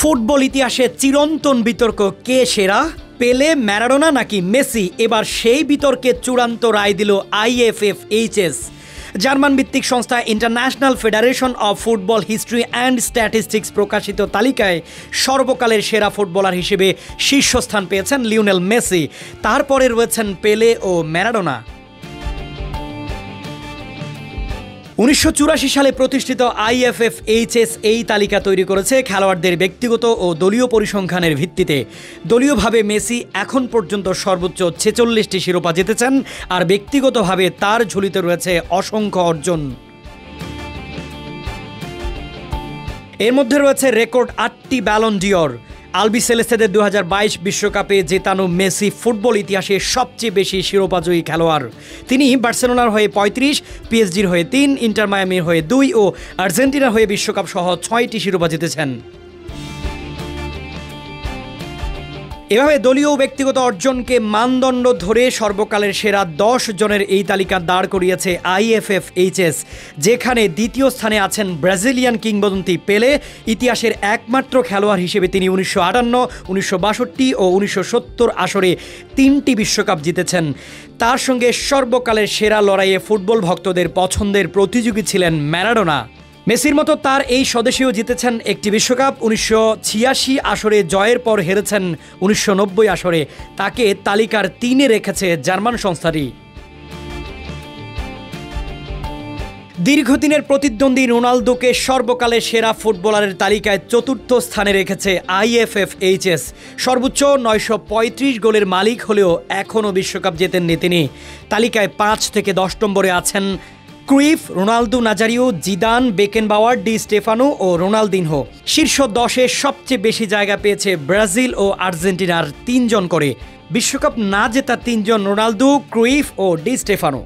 Football ইতিহাসে চিরন্তন বিতর্ক কে সেরা, পেলে, ম্যারাডোনা নাকি মেসি। এবার সেই বিতর্কে চূড়ান্ত রায় দিল IFFHS। জার্মান ভিত্তিক সংস্থা international federation of football history and statistics প্রকাশিত তালিকায় সর্বকালের সেরা ফুটবলার হিসেবে শীর্ষস্থান পেয়েছেন লিওনেল মেসি। তারপরে রয়েছেন পেলে ও ম্যারাডোনা। 1984 সালে প্রতিষ্ঠিত IFFHS এই তালিকা তৈরি করেছে খেলোয়াড়দের ব্যক্তিগত ও দলীয় পরিসংখ্যানের ভিত্তিতে। দলীয়ভাবে মেসি এখন পর্যন্ত সর্বোচ্চ 46টি শিরোপা জিতেছেন, আর ব্যক্তিগতভাবে তার ঝুলিতে রয়েছে অসংখ্য অর্জন। এর মধ্যে রয়েছে রেকর্ড 8টি ব্যালন ডিওর। আলবিসেলেস্তেদের 2022 বিশ্বকাপে জেতানো মেসি ফুটবল ইতিহাসে সবচেয়ে বেশি শিরোপাজয়ী খেলোয়াড়। তিনি বার্সেলোনার হয়ে 35, পিএসজির হয়ে 3, ইন্টার মায়ামির হয়ে 2 ও আর্জেন্টিনার হয়ে বিশ্বকাপ সহ 6টি শিরোপা জিতেছেন। এভাবে দলীয় ও ব্যক্তিগত অর্জনকে মানদণ্ড ধরে সর্বকালের সেরা 10 জনের এই তালিকা দাঁড় করিয়েছে IFFHS, যেখানে দ্বিতীয় স্থানে আছেন ব্রাজিলিয়ান কিংবদন্তি পেলে। ইতিহাসের একমাত্র খেলোয়াড় হিসেবে তিনি 1958, 1962 ও 1970 আসরে 3টি বিশ্বকাপ জিতেছেন। তার সঙ্গে সর্বকালের সেরা লড়াইয়ে ফুটবল ভক্তদের পছন্দের প্রতিযোগী ছিলেন ম্যারাডোনা। মেসির মতো তার এই স্বদেশীয় জিতেছেন একটি বিশ্বকাপ। 1986 আসরে জয়ের পর হেরেছেন 1990 আসরে। তাকে তালিকার 3-এ রেখেছে জার্মান সংস্থাটি। দীর্ঘদিনের প্রতিদ্বন্দ্বী রোনালদোকে সর্বকালের সেরা ফুটবলারের তালিকায় 4র্থ স্থানে রেখেছে IFFHS। সর্বোচ্চ 935 গোলের মালিক হলেও এখনও বিশ্বকাপ জেতেননি তিনি। তালিকায় 5 থেকে 10 নম্বরে আছেন Cruyff, Ronaldo Nazario, Zidane, Beckenbauer, Di Stefano ও রোনালদিনহো। শীর্ষ 10-এ সবচেয়ে বেশি জায়গা পেয়েছে ব্রাজিল ও আর্জেন্টিনার 3 জন করে। বিশ্বকাপ না জেতা 3 জন রোনালদো, ক্রুইফ ও ডি স্টেফানো।